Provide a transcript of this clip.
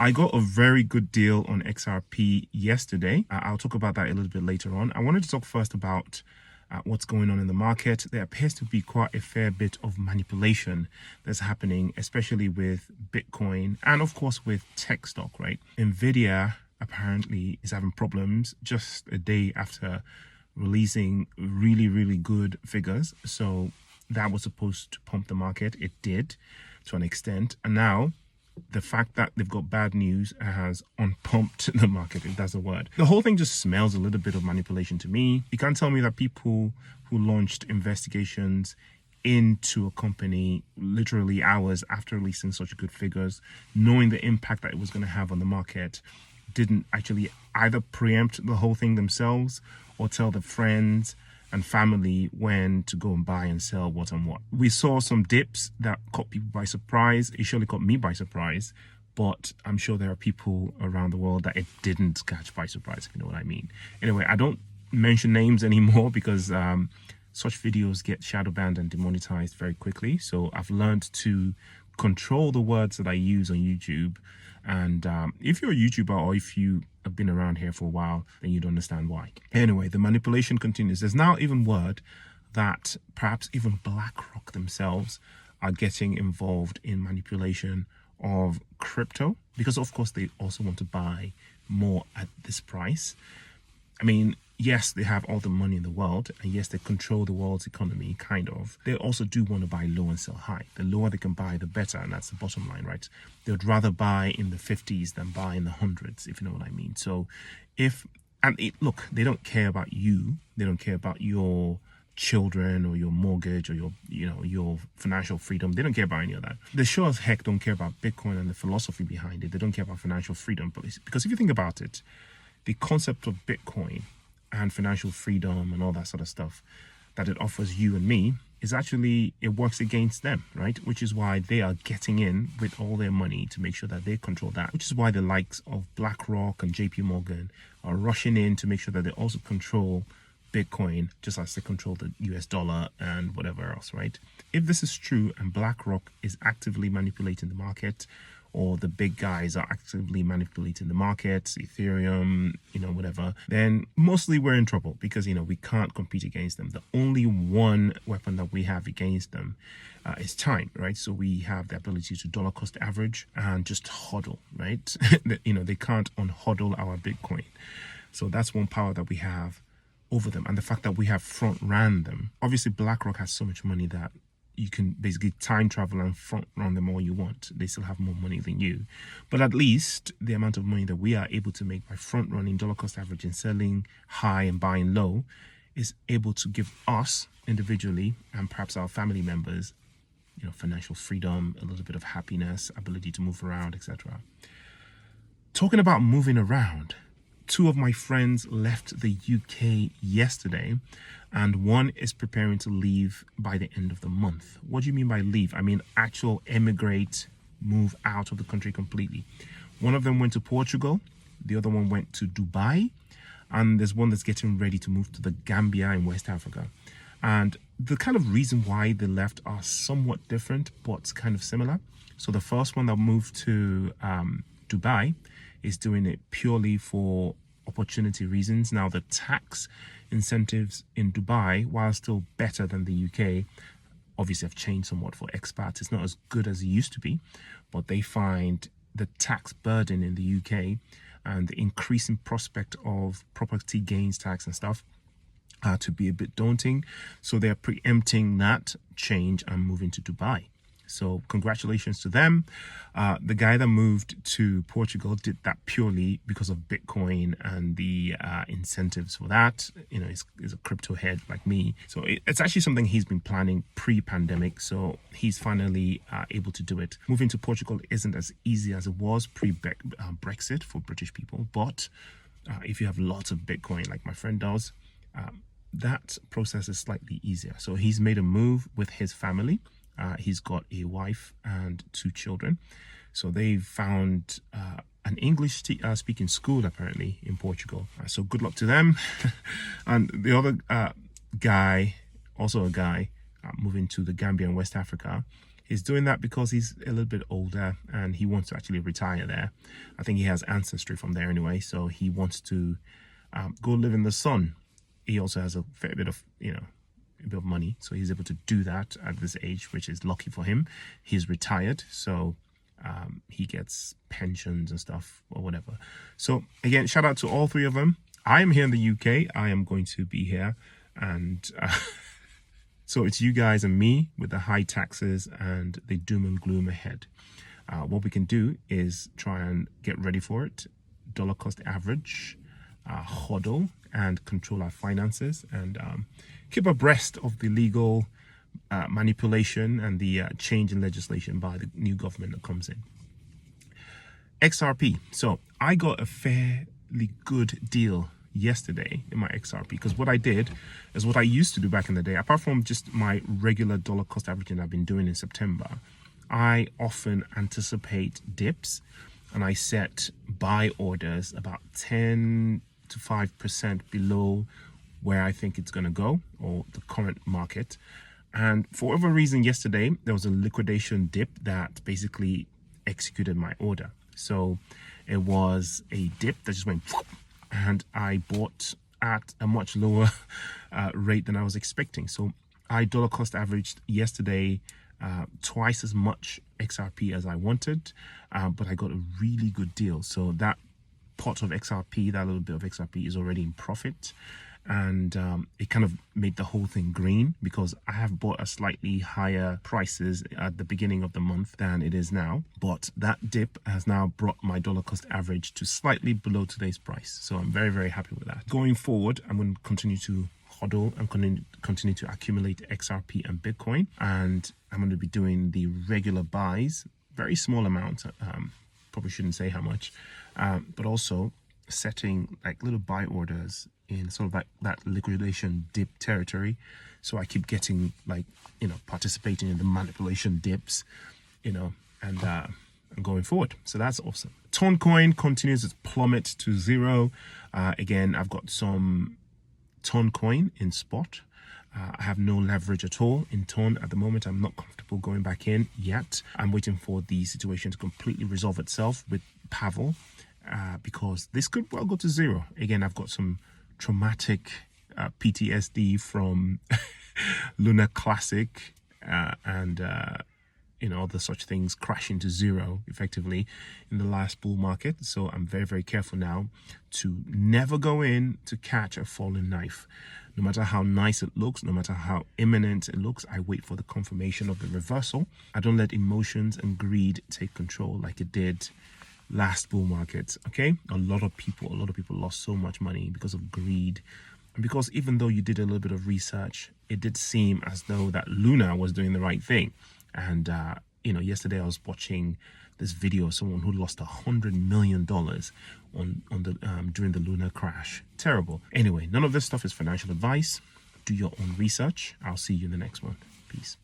I got a very good deal on XRP yesterday. I'll talk about that a little bit later on. I wanted to talk first about what's going on in the market. There appears to be quite a fair bit of manipulation that's happening, especially with Bitcoin and of course with tech stock, right? Nvidia apparently is having problems just a day after releasing really good figures. So that was supposed to pump the market. It did to an extent. And now the fact that they've got bad news has unpumped the market, if that's a word. The whole thing just smells a little bit of manipulation to me. You can't tell me that people who launched investigations into a company literally hours after releasing such good figures, knowing the impact that it was going to have on the market, didn't actually either preempt the whole thing themselves or tell their friends and family when to go and buy and sell what and what. We saw some dips that caught people by surprise. It surely caught me by surprise, but I'm sure there are people around the world that it didn't catch by surprise, if you know what I mean. Anyway, I don't mention names anymore because such videos get shadow banned and demonetized very quickly. So I've learned to control the words that I use on YouTube. And if you're a YouTuber or if you have been around here for a while, then you'd understand why. Anyway, the manipulation continues. There's now even word that perhaps even BlackRock themselves are getting involved in manipulation of crypto because, of course, they also want to buy more at this price. I mean, yes, they have all the money in the world, and yes, they control the world's economy, kind of. They also do want to buy low and sell high. The lower they can buy, the better, and that's the bottom line, right? They would rather buy in the 50s than buy in the hundreds, if you know what I mean. So look, they don't care about you. They don't care about your children or your mortgage or your financial freedom. They don't care about any of that. They sure as heck don't care about Bitcoin and the philosophy behind it. They don't care about financial freedom, because if you think about it, the concept of Bitcoin and financial freedom and all that sort of stuff that it offers you and me is actually, it works against them, right? Which is why they are getting in with all their money to make sure that they control that, which is why the likes of BlackRock and JP Morgan are rushing in to make sure that they also control Bitcoin, just as they control the US dollar and whatever else, right? If this is true and BlackRock is actively manipulating the market, or the big guys are actively manipulating the markets, Ethereum, whatever, then mostly we're in trouble because, we can't compete against them. The only one weapon that we have against them is time, right? So we have the ability to dollar cost average and just hodl, right? They can't unhodl our Bitcoin. So that's one power that we have over them. And the fact that we have front ran them. Obviously, BlackRock has so much money that you can basically time travel and front run them all you want. They still have more money than you. But at least the amount of money that we are able to make by front running dollar cost average and selling high and buying low is able to give us individually and perhaps our family members, financial freedom, a little bit of happiness, ability to move around, etc. Talking about moving around, two of my friends left the UK yesterday, and one is preparing to leave by the end of the month. What do you mean by leave? I mean actual emigrate, move out of the country completely. One of them went to Portugal, the other one went to Dubai, and there's one that's getting ready to move to the Gambia in West Africa. And the kind of reason why they left are somewhat different, but kind of similar. So the first one that moved to Dubai is doing it purely for opportunity reasons. Now, the tax incentives in Dubai, while still better than the UK, obviously have changed somewhat for expats. It's not as good as it used to be, but they find the tax burden in the UK and the increasing prospect of property gains tax and stuff to be a bit daunting. So they're preempting that change and moving to Dubai. So congratulations to them. The guy that moved to Portugal did that purely because of Bitcoin and the incentives for that. He's a crypto head like me. So it's actually something he's been planning pre-pandemic. So he's finally able to do it. Moving to Portugal isn't as easy as it was pre-Brexit for British people. But if you have lots of Bitcoin like my friend does, that process is slightly easier. So he's made a move with his family. He's got a wife and 2 children. So they've found an English speaking school apparently in Portugal. So good luck to them. And the other guy, also a guy moving to the Gambia and West Africa, He's doing that because he's a little bit older and he wants to actually retire there. I think he has ancestry from there anyway, so he wants to go live in the sun. He also has a fair bit of, a bit of money, so he's able to do that at this age, which is lucky for him. He's retired, so he gets pensions and stuff or whatever. So again, shout out to all three of them. I am here in the UK. I am going to be here, and so it's you guys and me with the high taxes and the doom and gloom ahead. What we can do is try and get ready for it, dollar cost average, hodl, and control our finances, and keep abreast of the legal manipulation and the change in legislation by the new government that comes in. XRP. So I got a fairly good deal yesterday in my XRP, because what I did is what I used to do back in the day. Apart from just my regular dollar cost averaging I've been doing in September, I often anticipate dips and I set buy orders about 10 to 5% below where I think it's going to go, or the current market. And for whatever reason, yesterday there was a liquidation dip that basically executed my order. So it was a dip that just went whoop, and I bought at a much lower rate than I was expecting. So I dollar cost averaged yesterday twice as much XRP as I wanted, but I got a really good deal. So that pot of XRP, that little bit of XRP, is already in profit. And it kind of made the whole thing green, because I have bought at slightly higher prices at the beginning of the month than it is now. But that dip has now brought my dollar cost average to slightly below today's price. So I'm very, very happy with that. Going forward, I'm going to continue to hodl. I'm going to continue to accumulate XRP and Bitcoin. And I'm going to be doing the regular buys, very small amounts. Probably shouldn't say how much, but also setting like little buy orders in sort of like that liquidation dip territory, so I keep getting participating in the manipulation dips, and going forward. So that's awesome. Ton coin continues its plummet to zero. Again, I've got some ton coin in spot. I have no leverage at all in ton at the moment. I'm not comfortable going back in yet. I'm waiting for the situation to completely resolve itself with Pavel, because this could well go to zero. Again, I've got some traumatic PTSD from Luna Classic and other such things crashing to zero effectively in the last bull market. So I'm very, very careful now to never go in to catch a falling knife. No matter how nice it looks, no matter how imminent it looks, I wait for the confirmation of the reversal. I don't let emotions and greed take control like it did last bull market. Okay, a lot of people lost so much money because of greed, and because even though you did a little bit of research, it did seem as though that Luna was doing the right thing. And yesterday I was watching this video of someone who lost $100 million on the during the Luna crash. Terrible. Anyway, none of this stuff is financial advice. Do your own research. I'll see you in the next one. Peace.